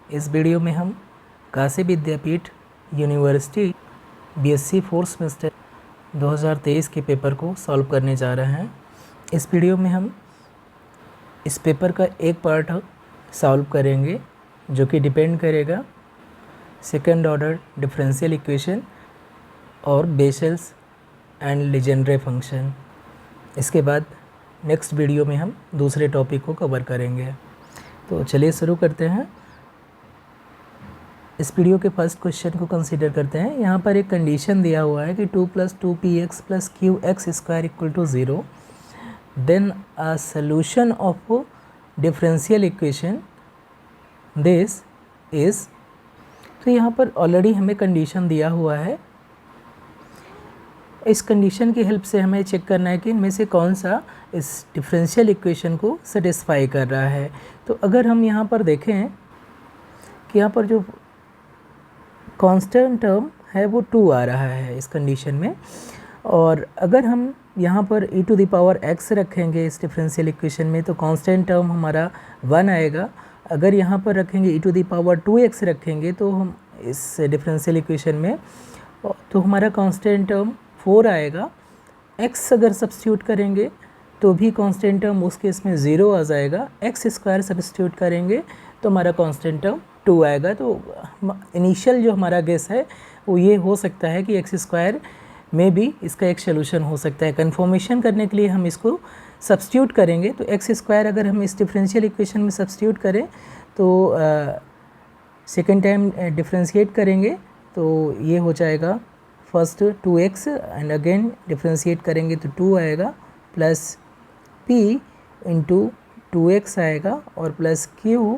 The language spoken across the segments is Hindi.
इस वीडियो में हम काशी विद्यापीठ यूनिवर्सिटी बीएससी फोर्थ सेमेस्टर 2023 के पेपर को सॉल्व करने जा रहे हैं। इस वीडियो में हम इस पेपर का एक पार्ट सॉल्व करेंगे जो कि डिपेंड करेगा सेकंड ऑर्डर डिफरेंशियल इक्वेशन और बेसेल्स एंड लीजेंड्रे फंक्शन। इसके बाद नेक्स्ट वीडियो में हम दूसरे टॉपिक को कवर करेंगे। तो चलिए शुरू करते हैं। इस वीडियो के फर्स्ट क्वेश्चन को कंसीडर करते हैं। यहाँ पर एक कंडीशन दिया हुआ है कि 2 + 2px + qx² = 0, then a solution of differential equation this is. तो यहाँ पर ऑलरेडी हमें कंडीशन दिया हुआ है। इस कंडीशन की हेल्प से हमें चेक करना है कि इनमें से कौन सा इस डिफरेंशियल इक्वेशन को सेटिस्फाई कर रहा है। तो अगर हम यहाँ पर देखें कि यहाँ पर जो कांस्टेंट टर्म है वो 2 आ रहा है इस कंडीशन में, और अगर हम यहाँ पर e⁻x रखेंगे इस डिफरेंशियल इक्वेशन में तो कांस्टेंट टर्म हमारा 1 आएगा। अगर यहाँ पर रखेंगे e⁻2x रखेंगे तो हम इस डिफरेंशियल इक्वेशन में तो हमारा कांस्टेंट टर्म 4 आएगा। x अगर सब्स्टिट्यूट करेंगे तो भी कांस्टेंट टर्म उस केस में 0 आ जाएगा। x² सब्स्टिट्यूट करेंगे तो हमारा कांस्टेंट टर्म 2 आएगा। तो इनिशियल जो हमारा गेस है वो ये हो सकता है कि x² में भी इसका एक सोल्यूशन हो सकता है। कन्फर्मेशन करने के लिए हम इसको सब्स्टिट्यूट करेंगे। तो x² अगर हम इस डिफरेंशियल इक्वेशन में सब्स्टिट्यूट करें तो सेकेंड टाइम डिफरेंशिएट करेंगे तो ये हो जाएगा first 2x and again differentiate करेंगे तो 2 आएगा, प्लस p इंटू 2x आएगा और प्लस q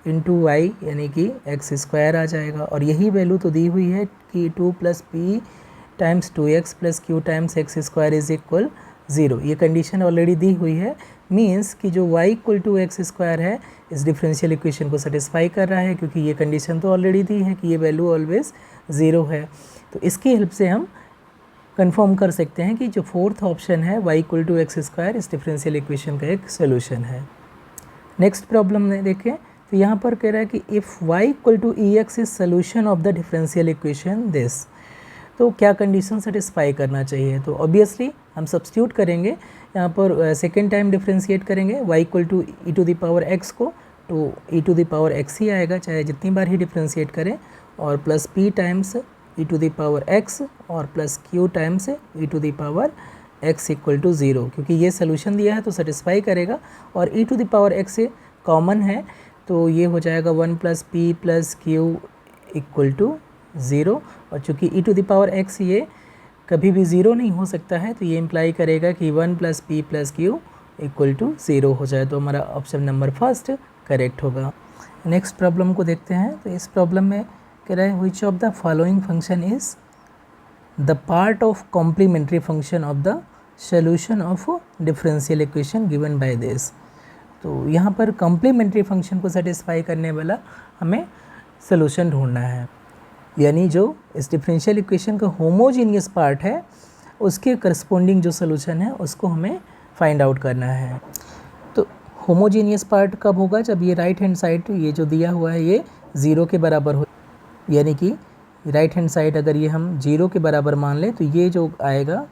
इंटू y यानी कि x² आ जाएगा। और यही वैल्यू तो दी हुई है कि 2 + p times 2x plus q times x² = 0। ये कंडीशन ऑलरेडी दी हुई है। मीन्स कि जो y = x² है इस डिफरेंशियल इक्वेशन को सेटिस्फाई कर रहा है, क्योंकि ये कंडीशन तो ऑलरेडी दी है कि ये वैल्यू ऑलवेज 0 है। तो इसकी हेल्प से हम कंफर्म कर सकते हैं कि जो फोर्थ ऑप्शन है y = x² इस डिफरेंशियल इक्वेशन का एक सोल्यूशन है। नेक्स्ट प्रॉब्लम में देखें तो यहाँ पर कह रहा है कि if y = ex is solution of the differential equation this. तो क्या कंडीशन सेटिस्फाई करना चाहिए? तो ऑब्वियसली हम सब्स्टिट्यूट करेंगे, यहाँ पर सेकेंड टाइम डिफरेंशिएट करेंगे y = e⁻x को तो e⁻x ही आएगा चाहे जितनी बार ही डिफरेंशिएट करें, और प्लस p टाइम्स e⁻x और प्लस q टाइम्स e⁻x = 0। क्योंकि ये सोल्यूशन दिया है तो सेटिस्फाई करेगा, और e⁻x कॉमन है तो ये हो जाएगा 1 + p + q = 0। और चूँकि e⁻x ये कभी भी 0 नहीं हो सकता है तो ये इम्प्लाई करेगा कि 1 + p + q = 0 हो जाए। तो हमारा ऑप्शन नंबर फर्स्ट करेक्ट होगा। नेक्स्ट प्रॉब्लम को देखते हैं। तो इस प्रॉब्लम में कह रहा है which of the following function is the part of complementary function of the solution of differential equation given by this. तो यहाँ पर कॉम्प्लीमेंट्री फंक्शन को सेटिस्फाई करने वाला हमें सोल्यूशन ढूंढना है, यानी जो इस डिफरेंशियल इक्वेशन का होमोजीनियस पार्ट है उसके करस्पॉन्डिंग जो सोल्यूशन है उसको हमें फाइंड आउट करना है। तो होमोजीनियस पार्ट कब होगा? जब ये राइट हैंड साइड ये जो दिया हुआ है ये 0 के बराबर हो, यानी कि राइट हैंड साइड अगर ये हम 0 के बराबर मान लें तो ये जो आएगा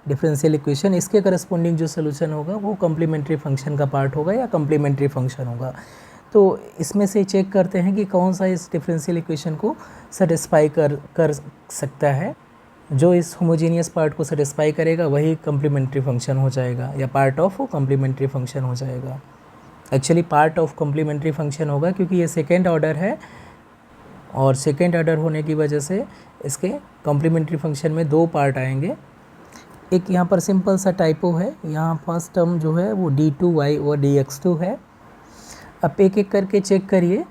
डिफरेंशियल इक्वेशन इसके करस्पॉन्डिंग जो सोल्यूशन होगा वो कॉम्प्लीमेंट्री फंक्शन का पार्ट होगा या कॉम्प्लीमेंट्री फंक्शन होगा। तो इसमें से चेक करते हैं कि कौन सा इस डिफरेंशियल इक्वेशन को सेटिस्फाई कर सकता है। जो इस होमोजीनियस पार्ट को सेटिस्फाई करेगा वही कॉम्प्लीमेंट्री फंक्शन हो जाएगा या पार्ट ऑफ कॉम्प्लीमेंट्री फंक्शन हो जाएगा। Actually part of complementary function होगा क्योंकि ये सेकेंड ऑर्डर है, और सेकेंड ऑर्डर होने की वजह से इसके कॉम्प्लीमेंट्री फंक्शन में 2 पार्ट आएंगे। एक यहाँ पर सिंपल सा टाइपो है, यहाँ फर्स्ट टर्म जो है वो d2y और dx2 है। अब एक एक करके चेक करिए।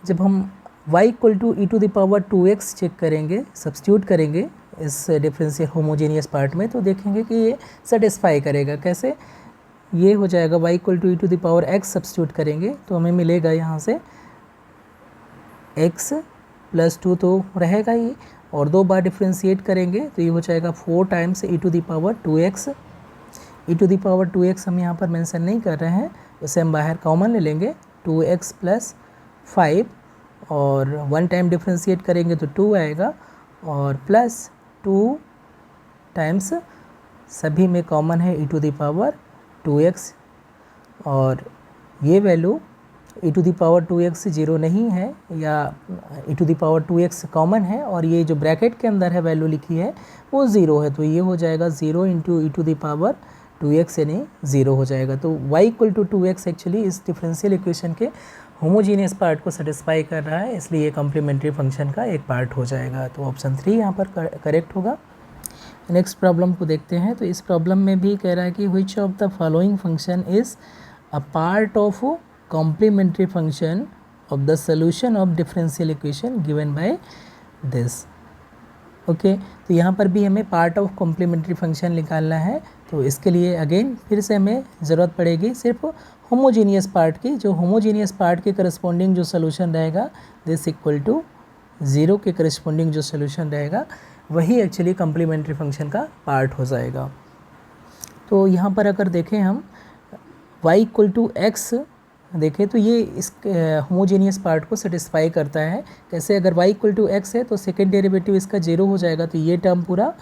जब हम y = e⁻2x चेक करेंगे, सब्स्टिट्यूट करेंगे इस डिफरेंशियल होमोजीनियस पार्ट में, तो देखेंगे कि ये सेटिस्फाई करेगा। कैसे? ये हो जाएगा y = e⁻x सब्स्टिट्यूट करेंगे तो हमें मिलेगा यहाँ से x + 2 तो रहेगा ही, और 2 बार डिफरेंशिएट करेंगे तो ये हो जाएगा 4 टाइम्स e⁻2x। e⁻2x हम यहाँ पर मेंशन नहीं कर रहे हैं, उसे हम बाहर कॉमन ले लेंगे 2x + 5, और 1 टाइम डिफ्रेंशिएट करेंगे तो 2 आएगा, और प्लस 2 टाइम्स सभी में कॉमन है e to the power 2x, और ये value e to the power 2x 0 नहीं है, या e to the power 2x common है, और ये जो ब्रैकेट के अंदर है वैल्यू लिखी है वो 0 है, तो ये हो जाएगा 0 into E to the power 2x यानी 0 हो जाएगा। तो y equal to 2x actually इस डिफरेंशियल इक्वेशन के होमोजीनियस पार्ट को सेटिस्फाई कर रहा है, इसलिए ये कॉम्प्लीमेंट्री फंक्शन का एक पार्ट हो जाएगा। तो ऑप्शन 3 यहाँ पर करेक्ट होगा। नेक्स्ट प्रॉब्लम को देखते हैं। तो इस प्रॉब्लम में भी कह रहा है कि which of the following function is a part of complementary function of the solution of differential equation given by this. Okay, तो यहाँ पर भी हमें पार्ट ऑफ कॉम्प्लीमेंट्री फंक्शन निकालना है, तो इसके लिए अगेन फिर से हमें ज़रूरत पड़ेगी सिर्फ होमोजीनियस पार्ट की। जो होमोजीनियस पार्ट के करस्पॉन्डिंग जो सोल्यूशन रहेगा दिस इक्वल टू 0 के करस्पॉन्डिंग जो सोल्यूशन रहेगा वही एक्चुअली कॉम्प्लीमेंट्री फंक्शन का पार्ट हो जाएगा। तो यहाँ पर अगर देखें हम y इक्वल टू एक्स देखें तो ये इस होमोजीनियस पार्ट को सेटिस्फाई करता है। कैसे, अगर y इक्वल टू एक्स है तो सेकेंड डेरिवेटिव इसका 0 हो जाएगा, तो ये टर्म पूरा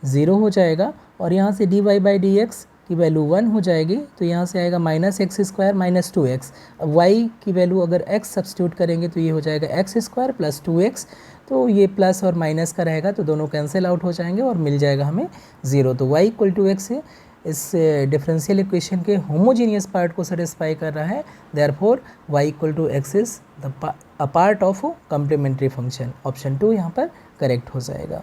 0 हो जाएगा, और यहाँ से dy बाई डी एक्स की वैल्यू 1 हो जाएगी, तो यहाँ से आएगा minus x square minus 2x। अब y की वैल्यू अगर x सब्स्टिट्यूट करेंगे तो ये हो जाएगा एक्स स्क्वायर प्लस 2x, तो ये प्लस और माइनस का रहेगा तो दोनों कैंसिल आउट हो जाएंगे और मिल जाएगा हमें 0। तो y इक्वल टू एक्स इस डिफरेंशियल इक्वेशन के होमोजीनियस पार्ट को सेटिस्फाई कर रहा है, therefore y equal to x is a part of complementary function. Option 2 यहाँ पर करेक्ट हो जाएगा।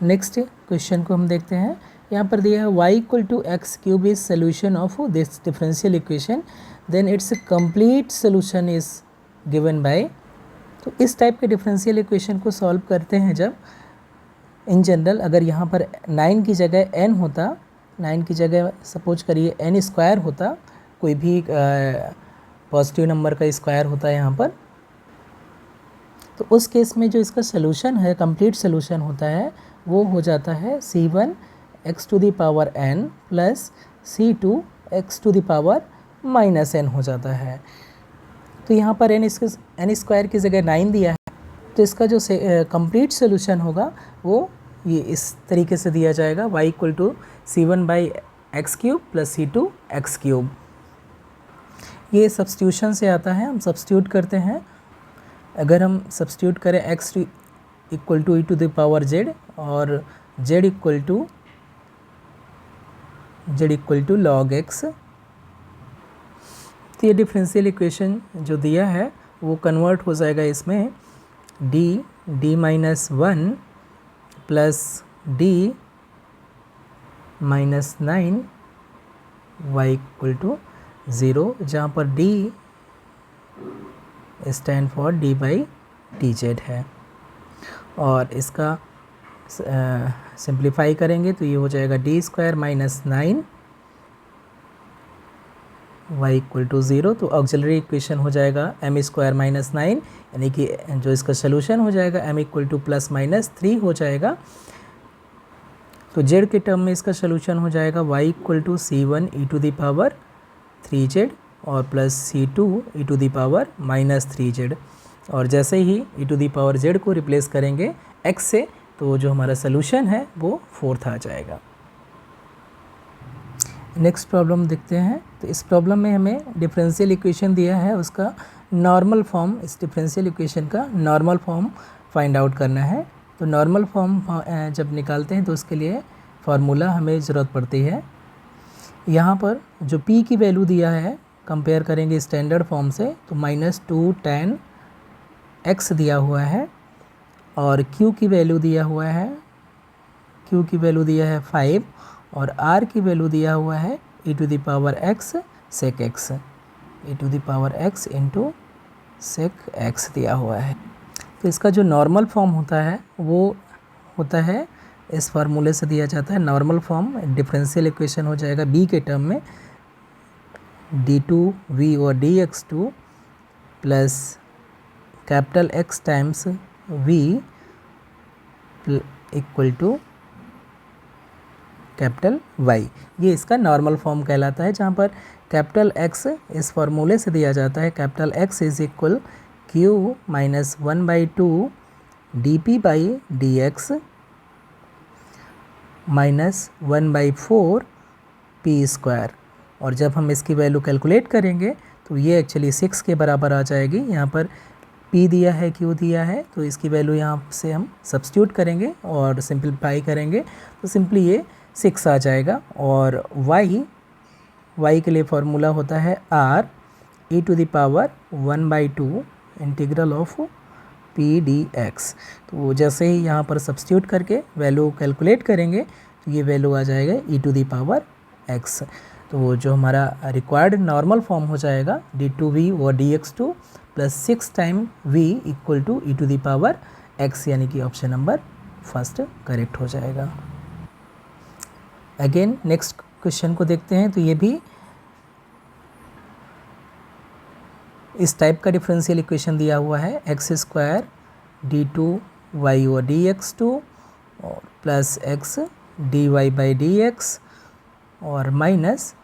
नेक्स्ट क्वेश्चन को हम देखते हैं। यहाँ पर दिया है y equal to x cube is solution of this differential equation, then its complete solution is given by. तो इस टाइप के डिफरेंशियल इक्वेशन को सॉल्व करते हैं जब इन जनरल अगर यहाँ पर 9 की जगह n होता, 9 की जगह सपोज करिए n स्क्वायर होता, कोई भी पॉजिटिव नंबर का स्क्वायर होता है यहाँ पर, तो उस केस में जो इसका सोल्यूशन है, कंप्लीट सोल्यूशन होता है, वो हो जाता है c1 x to the power n plus c2 x to the power minus n हो जाता है। तो यहाँ पर n स्क्वायर की जगह 9 दिया है, तो इसका जो कंप्लीट सोल्यूशन होगा वो ये इस तरीके से दिया जाएगा, y equal to c1 by x cube plus c2 x cube. ये सब्स्टिट्यूशन से आता है, हम सब्स्टिट्यूट करते हैं। अगर हम सब्स्टिट्यूट करें x equal to e to the power z और z equal to log x, तो ये डिफरेंशियल इक्वेशन जो दिया है वो कन्वर्ट हो जाएगा इसमें d minus 1 plus d minus 9 y equal to 0, जहाँ पर d stand for d by t z है, और इसका सिंप्लीफाई करेंगे तो ये हो जाएगा d square minus 9 y equal to 0। तो ऑक्सिलरी इक्वेशन हो जाएगा m स्क्वायर माइनस 9, यानी कि जो इसका सोल्यूशन हो जाएगा m equal two plus minus 3 हो जाएगा। तो z के टर्म में इसका सोल्यूशन हो जाएगा y equal to c1 e to the power 3z और plus c2 e to the power minus 3z, और जैसे ही e to the power z को रिप्लेस करेंगे x से, तो जो हमारा सोल्यूशन है वो 4th आ जाएगा। नेक्स्ट प्रॉब्लम देखते हैं। तो इस प्रॉब्लम में हमें डिफरेंशियल इक्वेशन दिया है, उसका नॉर्मल फॉर्म, इस डिफरेंशियल इक्वेशन का नॉर्मल फॉर्म फाइंड आउट करना है। तो नॉर्मल फॉर्म जब निकालते हैं तो उसके लिए फार्मूला हमें ज़रूरत पड़ती है। यहाँ पर जो p की वैल्यू दिया है कंपेयर करेंगे स्टैंडर्ड फॉर्म से, तो -2 tan x दिया हुआ है, और q की वैल्यू दिया हुआ है, q की वैल्यू दिया है 5, और r की वैल्यू दिया हुआ है e to the power x sec x, e to the power x into sec x दिया हुआ है। तो इसका जो नॉर्मल फॉर्म होता है वो होता है, इस फार्मूले से दिया जाता है नॉर्मल फॉर्म। डिफरेंशियल इक्वेशन हो जाएगा b के टर्म में d2v और dx2 plus capital X times v equal to capital Y। ये इसका नॉर्मल फॉर्म कहलाता है, जहाँ पर कैपिटल X इस फार्मूले से दिया जाता है, capital X is equal Q minus 1/2 dp/dx minus 1/4 P square. और जब हम इसकी वैल्यू कैलकुलेट करेंगे तो ये एक्चुअली 6 के बराबर आ जाएगी। यहाँ पर p दिया है, q दिया है, तो इसकी वैल्यू यहाँ से हम सब्स्टिट्यूट करेंगे और सिंपलीफाई करेंगे तो सिंपली ये 6 आ जाएगा। और y के लिए फॉर्मूला होता है r e⁻² 1/2 integral of p dx। तो जैसे ही यहाँ पर सब्स्टिट्यूट करके वैल्यू कैलकुलेट करेंगे तो ये वैल्यू आ जाएगा e⁻x। तो जो हमारा रिक्वायर्ड नॉर्मल फॉर्म हो जाएगा d2v और dx2 plus 6 time v equal to e⁻x, यानी कि ऑप्शन नंबर फर्स्ट करेक्ट हो जाएगा। अगेन नेक्स्ट क्वेश्चन को देखते हैं। तो ये भी इस टाइप का डिफरेंशियल इक्वेशन दिया हुआ है, x² d2y और dx2 और प्लस x dy/dx और minus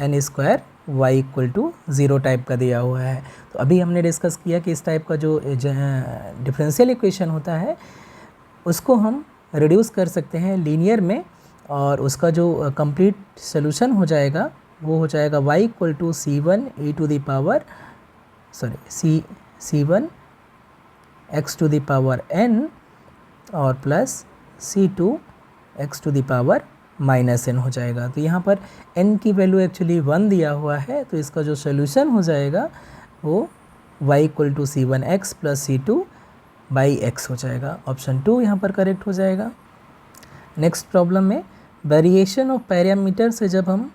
n² y equal to 0 type का दिया हुआ है। तो अभी हमने डिस्कस किया कि इस टाइप का जो डिफरेंशियल इक्वेशन होता है उसको हम रिड्यूस कर सकते हैं लीनियर में, और उसका जो कंप्लीट सोल्यूशन हो जाएगा वो हो जाएगा y equal to c1 c1 x⁻n और प्लस c2 x⁻n हो जाएगा। तो यहाँ पर n की वैल्यू एक्चुअली 1 दिया हुआ है, तो इसका जो सोल्यूशन हो जाएगा वो y equal to c1x plus c2/x हो जाएगा। ऑप्शन 2 यहाँ पर करेक्ट हो जाएगा। नेक्स्ट प्रॉब्लम में वेरिएशन ऑफ पैरामीटर से जब हम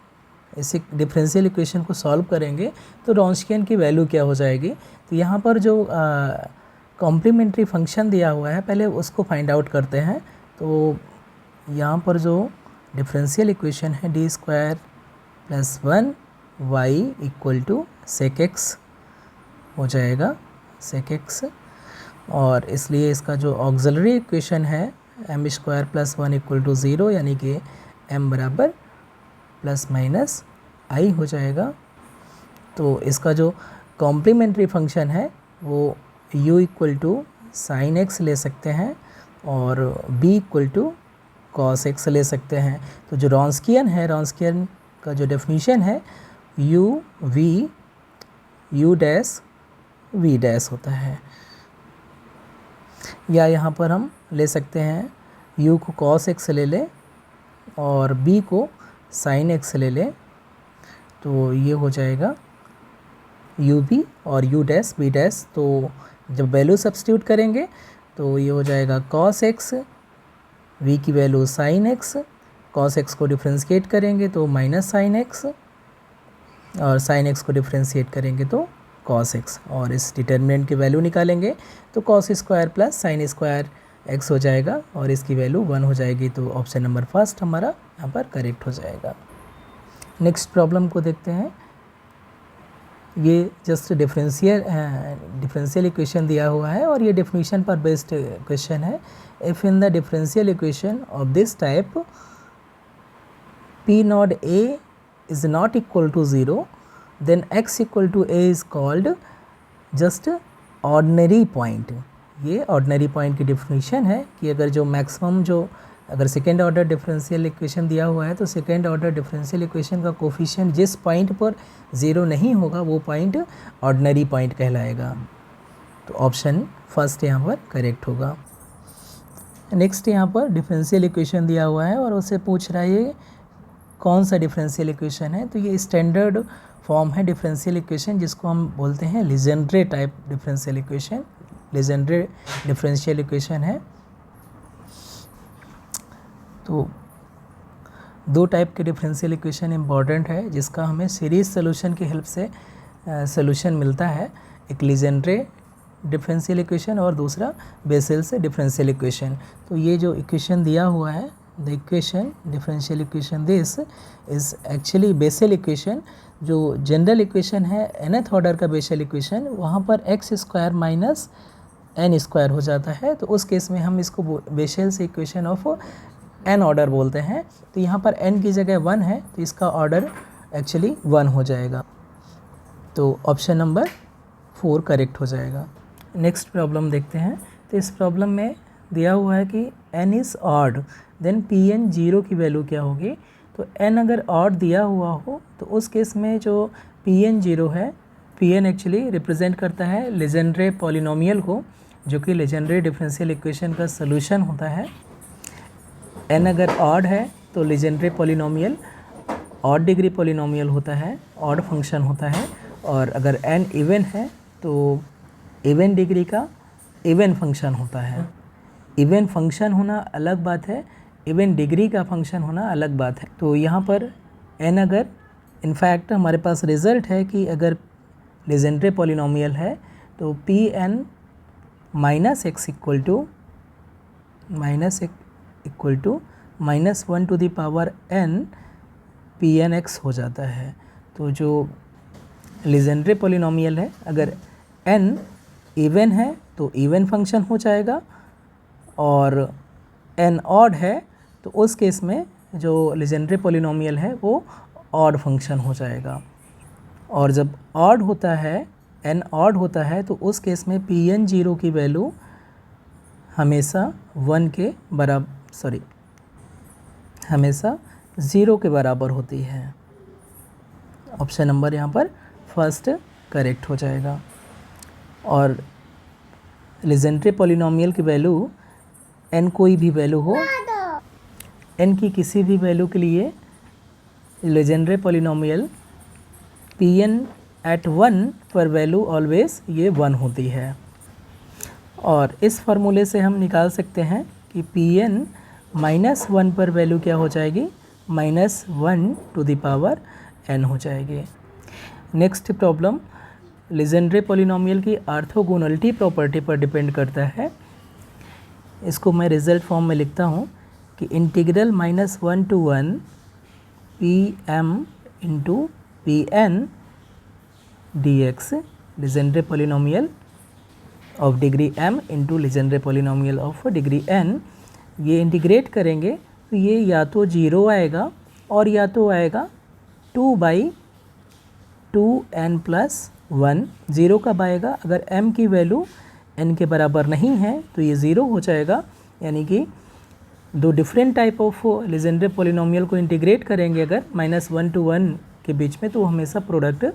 इस डिफरेंशियल इक्वेशन को सॉल्व करेंगे तो रॉन्स्कियन की वैल्यू क्या हो जाएगी। तो यहाँ पर जो कॉम्प्लीमेंट्री फंक्शन दिया हुआ है पहले उसको फाइंड आउट करते हैं। तो यहाँ पर जो डिफरेंशियल इक्वेशन है d² + 1 y equal to sec x हो जाएगा, sec x। और इसलिए इसका जो ऑक्सिलरी इक्वेशन है m² + 1 इक्वल टू 0, यानी कि m बराबर ± i हो जाएगा। तो इसका जो कॉम्प्लीमेंट्री फंक्शन है वो u equal to sin x ले सकते हैं और b equal to cos x ले सकते हैं। तो जो रॉन्स्कियन है, रॉन्स्कियन का जो डेफिनेशन है u डैश v डैश होता है। या यहाँ पर हम ले सकते हैं u को cos x ले लें और b को sin x ले लें, तो ये हो जाएगा ub और u डैश v डैश। तो जब वैल्यू सब्स्टिट्यूट करेंगे तो ये हो जाएगा cos x, v की value sin x, cos x को डिफ्रेंशिएट करेंगे तो माइनस sin x और sin x को डिफ्रेंशिएट करेंगे तो cos x, और इस डिटर्मिनेंट की वैल्यू निकालेंगे तो cos square plus sin square x हो जाएगा और इसकी वैल्यू 1 हो जाएगी। तो ऑप्शन नंबर फर्स्ट हमारा यहाँ पर करेक्ट हो जाएगा। नेक्स्ट प्रॉब्लम को देखते हैं। ये जस्ट डिफरेंशियल इक्वेशन दिया हुआ है और ये डेफिनेशन पर बेस्ड क्वेश्चन है। If in the differential equation of this type p not a is not equal to 0 then x equal to a is called just ordinary point. ये ऑर्डिनरी पॉइंट की डेफिनेशन है कि अगर जो मैक्सिमम अगर सेकेंड ऑर्डर डिफरेंशियल इक्वेशन दिया हुआ है तो सेकेंड ऑर्डर डिफरेंशियल इक्वेशन का कोफिशिएंट जिस पॉइंट पर 0 नहीं होगा वो पॉइंट ऑर्डिनरी पॉइंट कहलाएगा। तो ऑप्शन फर्स्ट यहाँ पर करेक्ट होगा। नेक्स्ट यहाँ पर डिफरेंशियल इक्वेशन दिया हुआ है और उससे पूछ रहा है ये कौन सा डिफरेंशियल इक्वेशन है। तो ये स्टैंडर्ड फॉर्म है डिफरेंशियल इक्वेशन जिसको हम बोलते हैं Legendre type differential equation. Legendre differential equation है। तो दो टाइप के डिफरेंशियल इक्वेशन इम्पॉर्टेंट है जिसका हमें सीरीज सोल्यूशन की हेल्प से सोल्यूशन मिलता है। एक लीजेंड्रे डिफरेंशियल इक्वेशन और दूसरा बेसेल्स डिफरेंशियल इक्वेशन। तो ये जो इक्वेशन दिया हुआ है the equation differential equation this is actually Bessel equation. जो जनरल इक्वेशन है nth ऑर्डर का बेसल इक्वेशन, वहाँ पर x² माइनस n स्क्वायर हो जाता है। तो उस केस में हम इसको बेसेल्स इक्वेशन ऑफ n ऑर्डर बोलते हैं। तो यहाँ पर n की जगह 1 है तो इसका ऑर्डर एक्चुअली 1 हो जाएगा। तो ऑप्शन नंबर 4 करेक्ट हो जाएगा। नेक्स्ट प्रॉब्लम देखते हैं। तो इस प्रॉब्लम में दिया हुआ है कि n is odd, then Pn 0 की वैल्यू क्या होगी। तो n अगर ऑड दिया हुआ हो तो उस केस में जो Pn 0 है, Pn एक्चुअली रिप्रेजेंट करता है लेजेंड्रे पॉलिनोमियल को, जो कि लेजेंड्रे डिफरेंशियल इक्वेशन का सोल्यूशन होता है। n अगर ऑड है तो Legendre polynomial odd degree polynomial होता है, ऑड फंक्शन होता है। और अगर n इवन है तो इवन डिग्री का इवन फंक्शन होता है। इवन फंक्शन होना अलग बात है, इवन डिग्री का फंक्शन होना अलग बात है। तो यहाँ पर n अगर इनफैक्ट हमारे पास रिज़ल्ट है कि अगर लेजेंड्रे पॉलिनोमियल है तो Pn minus x equal to -1 to the power n Pnx हो जाता है। तो जो लेजेंड्रे पॉलिनोमियल है, अगर n इवन है तो इवन फंक्शन हो जाएगा, और n ऑड है तो उस केस में जो लेजेंड्रे पॉलिनोमियल है वो ऑड फंक्शन हो जाएगा। और जब ऑड होता है, n ऑड होता है, तो उस केस में Pn 0 की वैल्यू हमेशा 0 के बराबर होती है। ऑप्शन नंबर यहाँ पर फर्स्ट करेक्ट हो जाएगा। और लेजेंड्रे पॉलिनोमियल की वैल्यू n कोई भी वैल्यू हो, n की किसी भी वैल्यू के लिए लेजेंड्रे पॉलिनोमियल Pn एट 1 पर वैल्यू ऑलवेज ये 1 होती है। और इस फार्मूले से हम निकाल सकते हैं कि Pn -1 पर वैल्यू क्या हो जाएगी, -1 टू द पावर n हो जाएगी। नेक्स्ट प्रॉब्लम लेजेंड्रे पॉलिनोमियल की ऑर्थोगोनलिटी प्रॉपर्टी पर डिपेंड करता है। इसको मैं रिजल्ट फॉर्म में लिखता हूँ कि integral -1 to 1 Pm into Pn dx Legendre polynomial of degree m into Legendre polynomial of degree n, ये इंटीग्रेट करेंगे तो ये या तो 0 आएगा और या तो आएगा 2/2n + 1। 0 कब आएगा, अगर m की वैल्यू n के बराबर नहीं है तो ये 0 हो जाएगा। यानी कि दो different type of Legendre polynomial को इंटीग्रेट करेंगे अगर -1 to 1 के बीच में, तो हमेशा प्रोडक्ट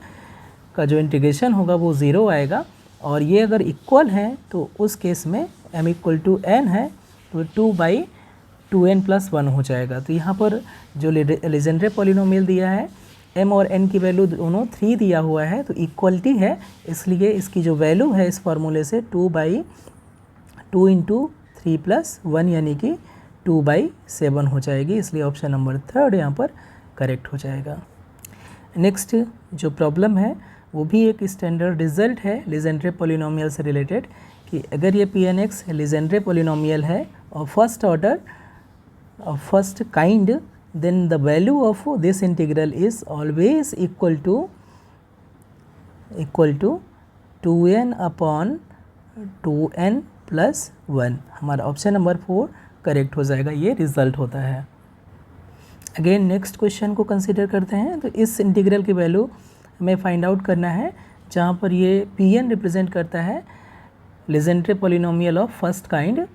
का जो इंटीग्रेशन होगा वो 0 आएगा। और ये अगर इक्वल है तो उस केस में m = n है तो 2/2n + 1 हो जाएगा। तो यहाँ पर जो लेजेंड्रे पॉलिनोमियल दिया है, m और n की वैल्यू दोनों 3 दिया हुआ है, तो इक्वलिटी है, इसलिए इसकी जो वैल्यू है इस फार्मूले से 2/2 × 3 + 1 यानी कि 2/7 हो जाएगी। इसलिए ऑप्शन नंबर 3 यहाँ पर करेक्ट हो जाएगा। नेक्स्ट जो प्रॉब्लम है वो भी एक स्टैंडर्ड रिजल्ट है लेजेंड्रे पॉलिनोमियल से रिलेटेड, कि अगर ये Pnx लेजेंड्रे पॉलिनोमियल है और फर्स्ट ऑर्डर और first kind, then the value of this integral is always equal to 2n/2n + 1। हमारा ऑप्शन नंबर 4 करेक्ट हो जाएगा, ये रिजल्ट होता है। अगेन नेक्स्ट क्वेश्चन को कंसीडर करते हैं। तो इस इंटीग्रल की वैल्यू हमें फाइंड आउट करना है, जहाँ पर ये Pn रिप्रेजेंट करता है Legendre polynomial of first kind.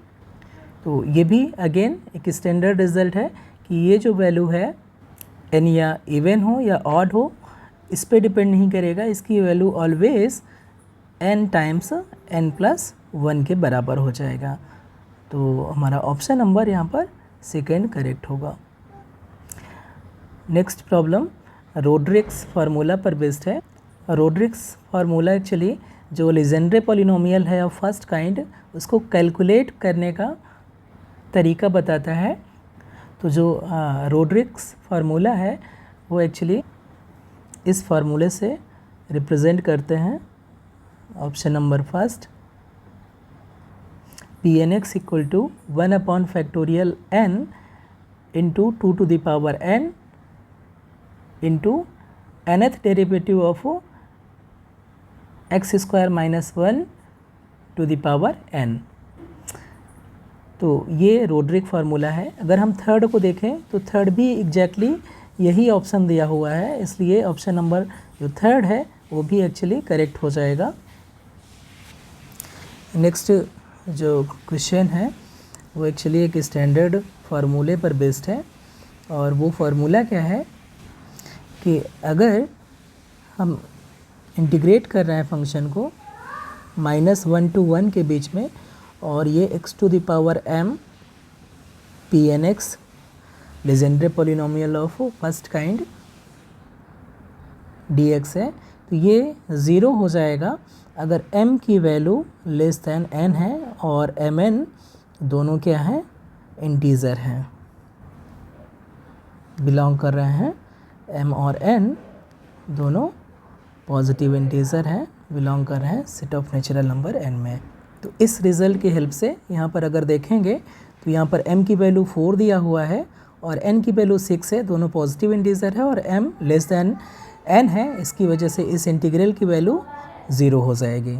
तो ये भी अगेन एक स्टैंडर्ड रिजल्ट है कि ये जो वैल्यू है n या इवन हो या ऑड हो, इस पे डिपेंड नहीं करेगा, इसकी value always n times n + 1 के बराबर हो जाएगा। तो हमारा ऑप्शन नंबर यहाँ पर सेकेंड करेक्ट होगा। नेक्स्ट प्रॉब्लम रोड्रिक्स फार्मूला पर बेस्ड है। रोड्रिक्स फार्मूला एक्चुअली जो लेजेंड्रे पॉलिनोमियल है ऑफ फर्स्ट काइंड, उसको कैलकुलेट करने का तरीका बताता है। तो जो रोड्रिक्स फार्मूला है वो एक्चुअली इस फार्मूले से रिप्रेजेंट करते हैं। Option number first, Pnx = 1/factorial n into 2 to the power n into nth derivative of x² - 1 to the power n। तो ये रोड्रिक फार्मूला है। अगर हम थर्ड को देखें तो थर्ड भी एग्जैक्टली यही ऑप्शन दिया हुआ है, इसलिए ऑप्शन नंबर जो थर्ड है वो भी एक्चुअली करेक्ट हो जाएगा। नेक्स्ट जो क्वेश्चन है वो एक्चुअली एक स्टैंडर्ड फार्मूले पर बेस्ड है, और वो फार्मूला क्या है कि अगर हम इंटीग्रेट कर रहे हैं फंक्शन को -1 to 1 के बीच में, और ये x⁴m pnx Legendre polynomial of first kind dx है, तो ये ज़ीरो हो जाएगा अगर m की वैल्यू लेस दैन n है और mn दोनों क्या हैं, इंटीज़र हैं, बिलोंग कर रहे हैं, m और n दोनों पॉजिटिव इंटीज़र हैं, बिलोंग कर रहे हैं set of natural number n में। तो इस रिज़ल्ट की हेल्प से यहाँ पर अगर देखेंगे तो यहाँ पर m की वैल्यू 4 दिया हुआ है और n की वैल्यू 6 है, दोनों पॉजिटिव इंटीज़र है, और m लेस दैन n है, इसकी वजह से इस इंटीग्रल की वैल्यू 0 हो जाएगी।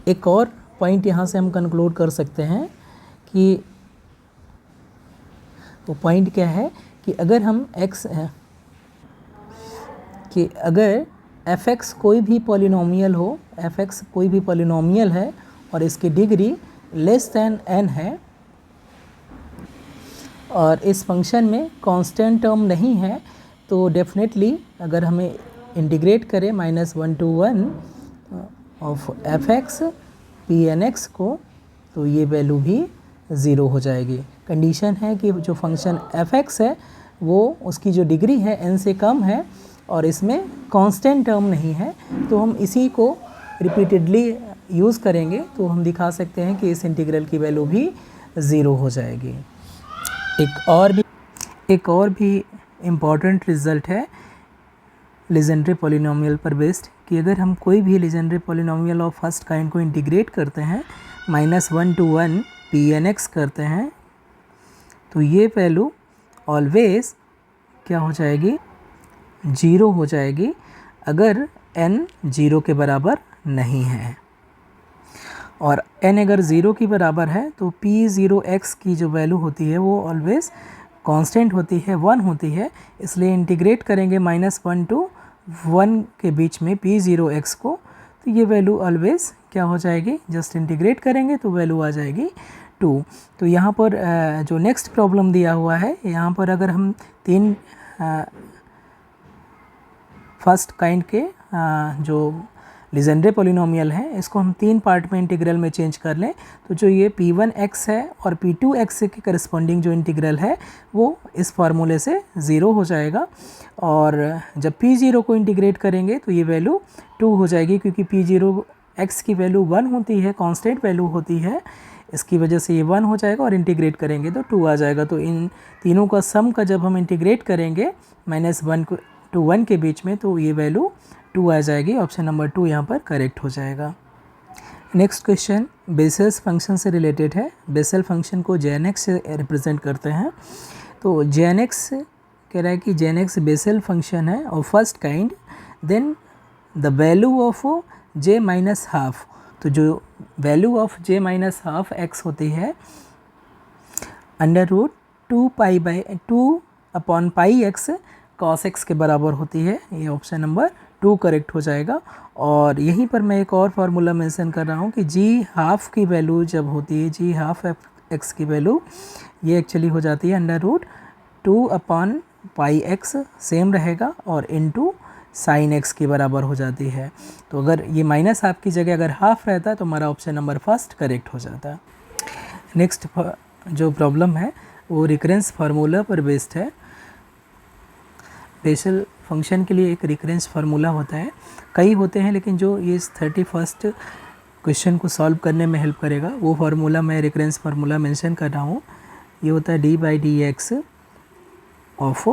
एक और पॉइंट यहाँ से हम कंक्लूड कर सकते हैं कि वो पॉइंट क्या है कि अगर हम अगर fx कोई भी पॉलिनोमियल हो, fx कोई भी पॉलिनोमियल है और इसकी डिग्री लेस दैन n है और इस फंक्शन में कांस्टेंट टर्म नहीं है, तो डेफिनेटली अगर हमें इंटीग्रेट करें -1 to 1 ऑफ fx pnx को, तो ये वैल्यू भी 0 हो जाएगी। कंडीशन है कि जो फंक्शन fx है वो उसकी जो डिग्री है n से कम है और इसमें कांस्टेंट टर्म नहीं है, तो हम इसी को रिपीटेडली यूज़ करेंगे तो हम दिखा सकते हैं कि इस इंटीग्रल की वैल्यू भी 0 हो जाएगी। एक और भी इम्पॉर्टेंट रिज़ल्ट है लेजेंडरे पॉलिनोमियल पर बेस्ड कि अगर हम कोई भी लेजेंडरे पॉलिनोमियल ऑफ फर्स्ट काइंड को इंटीग्रेट करते हैं -1 to 1 pnx करते हैं, तो ये वैल्यू ऑलवेज क्या हो जाएगी, 0 हो जाएगी अगर n 0 के बराबर नहीं है। और n अगर 0 के बराबर है तो p0x की जो वैल्यू होती है वो ऑलवेज कांस्टेंट होती है, 1 होती है, इसलिए इंटीग्रेट करेंगे -1 to 1 के बीच में p0x को, तो ये वैल्यू ऑलवेज क्या हो जाएगी, जस्ट इंटीग्रेट करेंगे तो वैल्यू आ जाएगी 2। तो यहाँ पर जो नेक्स्ट प्रॉब्लम दिया हुआ है, यहाँ पर अगर हम तीन फर्स्ट काइंड के जो लेजेंडरे पॉलिनोमियल है इसको हम 3 पार्ट में इंटीग्रल में चेंज कर लें, तो जो ये p1x है और p2x के करस्पॉन्डिंग जो इंटीग्रल है वो इस फार्मूले से 0 हो जाएगा, और जब p0 को इंटीग्रेट करेंगे तो ये वैल्यू 2 हो जाएगी, क्योंकि p0x की वैल्यू 1 होती है, कांस्टेंट वैल्यू होती है, इसकी वजह से ये 1 हो जाएगा और इंटीग्रेट करेंगे तो 2 आ जाएगा। तो इन तीनों का सम का जब हम इंटीग्रेट करेंगे -1 to 1 के बीच में, तो ये वैल्यू 2 आ जाएगी। ऑप्शन नंबर 2 यहाँ पर करेक्ट हो जाएगा। नेक्स्ट क्वेश्चन बेसेल्स फंक्शन से रिलेटेड है। बेसेल फंक्शन को jnx से रिप्रेजेंट करते हैं। तो jnx कह रहा है कि jnx बेसेल फंक्शन है और first kind, then the value of j minus half, तो जो value of j minus half x होती है √2π/2/πx cos x के बराबर होती है। ये ऑप्शन नंबर 2 करेक्ट हो जाएगा। और यहीं पर मैं एक और फार्मूला मेंशन कर रहा हूँ कि g हाफ की वैल्यू जब होती है, g हाफ x की वैल्यू ये एक्चुअली हो जाती है √2/πx सेम रहेगा और इनटू साइन x के बराबर हो जाती है। तो अगर ये माइनस हाफ की जगह अगर हाफ रहता तो हमारा ऑप्शन नंबर फर्स्ट करेक्ट हो जाता। नेक्स्ट जो प्रॉब्लम है वो रिकरेंस फार्मूला पर बेस्ड है। बेसेल फंक्शन के लिए एक रिकरेंस फार्मूला होता है, कई होते हैं, लेकिन जो ये 31st क्वेश्चन को सॉल्व करने में हेल्प करेगा वो फार्मूला मैं रिकरेंस फार्मूला मेंशन कर रहा हूँ। ये होता है d/dx of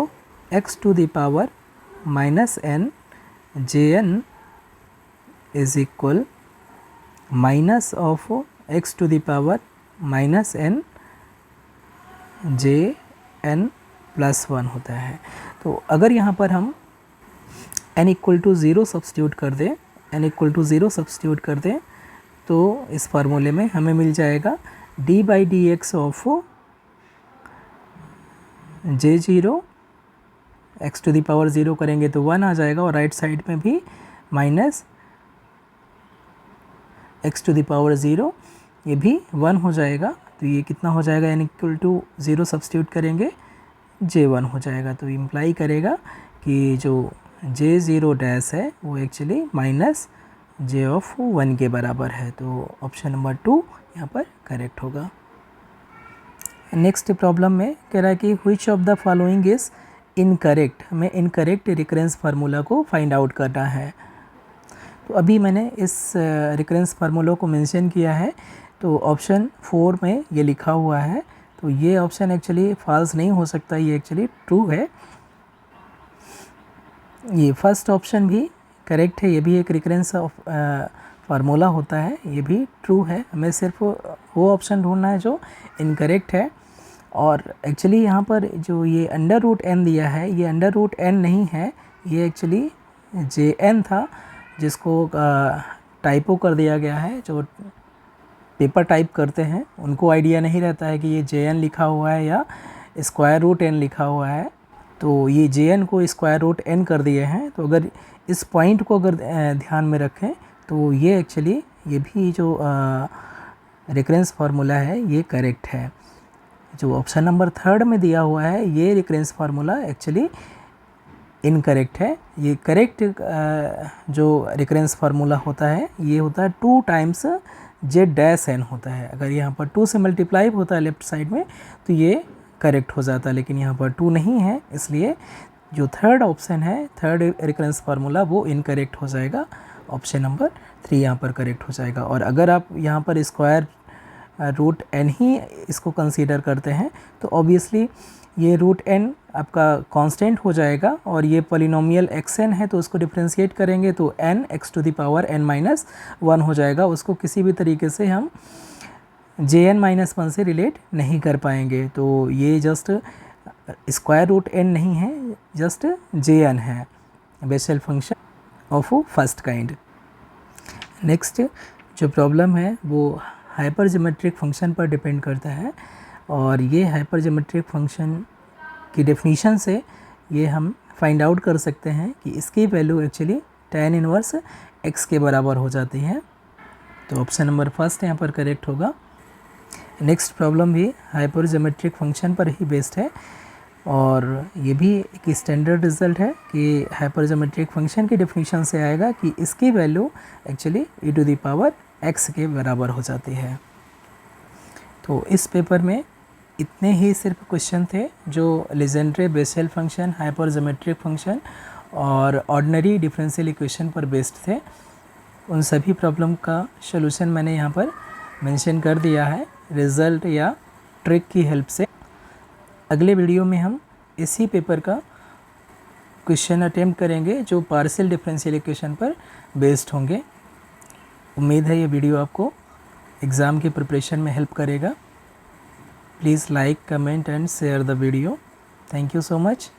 x to the power -n jn is equal minus of x to the power -n jn + 1 होता है। तो अगर यहाँ पर हम n = 0 सब्स्टिट्यूट कर दें, n = 0 सब्स्टिट्यूट कर दें तो इस फार्मूले में हमें मिल जाएगा d/dx of j0, x to the power 0 करेंगे तो 1 आ जाएगा और राइट साइड में भी minus x to the power 0 ये भी 1 हो जाएगा। तो ये कितना हो जाएगा, n इक्वल टू 0 सब्सटीट्यूट करेंगे J1 हो जाएगा। तो इम्प्लाई करेगा कि जो J0 डैश है वो एक्चुअली माइनस J ऑफ 1 के बराबर है। तो ऑप्शन नंबर 2 यहाँ पर करेक्ट होगा। नेक्स्ट प्रॉब्लम में कह रहा है कि which of the following is incorrect. हमें इनकरेक्ट रिकरेंस फार्मूला को फाइंड आउट करना है। तो अभी मैंने इस रिकरेंस फार्मूला को मेंशन किया है। तो ऑप्शन 4 में ये लिखा हुआ है। तो ये ऑप्शन एक्चुअली फॉल्स नहीं हो सकता, ये एक्चुअली ट्रू है। ये फर्स्ट ऑप्शन भी करेक्ट है, ये भी एक रिकरेंस ऑफ फार्मूला होता है, ये भी ट्रू है। हमें सिर्फ वो ऑप्शन ढूंढना है जो इनकरेक्ट है। और एक्चुअली यहाँ पर जो ये अंडर रूट एन दिया है, ये अंडर रूट एन नहीं है, ये एक्चुअली जे एन था जिसको टाइपो कर दिया गया है। जो पेपर टाइप करते हैं उनको आइडिया नहीं रहता है कि ये जे एन लिखा हुआ है या स्क्वायर रूट एन लिखा हुआ है। तो ये जे एन को स्क्वायर रूट एन कर दिए हैं। तो अगर इस पॉइंट को अगर ध्यान में रखें तो ये एक्चुअली ये भी जो रिकरेंस फार्मूला है ये करेक्ट है। जो ऑप्शन नंबर 3 में दिया हुआ है ये रिकरेंस फार्मूला एक्चुअली इनकरेक्ट है। ये करेक्ट जो रिकरेंस फार्मूला होता है ये होता है 2 टाइम्स जे डैश एन होता है। अगर यहाँ पर 2 से मल्टीप्लाई होता है लेफ्ट साइड में तो ये करेक्ट हो जाता है, लेकिन यहाँ पर 2 नहीं है, इसलिए जो थर्ड ऑप्शन है, थर्ड रिकरेंस फार्मूला, वो इनकरेक्ट हो जाएगा। ऑप्शन नंबर 3 यहाँ पर करेक्ट हो जाएगा। और अगर आप यहाँ पर स्क्वायर रूट एन ही इसको कंसीडर करते हैं तो ऑब्वियसली ये रूट एन आपका कांस्टेंट हो जाएगा और ये पॉलिनोमियल एक्स एन है तो उसको डिफरेंशिएट करेंगे तो n x to the power n minus 1 हो जाएगा। उसको किसी भी तरीके से हम जे एन माइनस 1 से रिलेट नहीं कर पाएंगे। तो ये जस्ट स्क्वायर रूट एन नहीं है, जस्ट जे एन है, Bessel function of first kind. Next जो प्रॉब्लम है वो हाइपर ज्योमेट्रिक फंक्शन पर डिपेंड करता है और ये हाइपर ज्योमेट्रिक फंक्शन की डेफिनीशन से ये हम फाइंड आउट कर सकते हैं कि इसकी वैल्यू एक्चुअली tan इनवर्स x के बराबर हो जाती है। तो ऑप्शन नंबर 1 यहाँ पर करेक्ट होगा। नेक्स्ट प्रॉब्लम भी हाइपर ज्योमेट्रिक फंक्शन पर ही बेस्ड है और ये भी एक स्टैंडर्ड रिजल्ट है कि हाइपर ज्योमेट्रिक फंक्शन की डेफिनीशन से आएगा कि इसकी वैल्यू actually e to the power x के बराबर हो जाती है। तो इस पेपर में इतने ही सिर्फ क्वेश्चन थे जो Legendre Bessel function, hyper geometric function और ऑर्डिनरी डिफरेंशियल इक्वेशन पर बेस्ड थे। उन सभी प्रॉब्लम का सॉल्यूशन मैंने यहाँ पर मेंशन कर दिया है रिज़ल्ट या ट्रिक की हेल्प से। अगले वीडियो में हम इसी पेपर का क्वेश्चन अटेम्प्ट करेंगे जो पार्शियल डिफरेंशियल इक्वेशन पर बेस्ड होंगे। उम्मीद है ये वीडियो आपको एग्ज़ाम की प्रिपरेशन में हेल्प करेगा। Please like, comment and share the video. Thank you so much.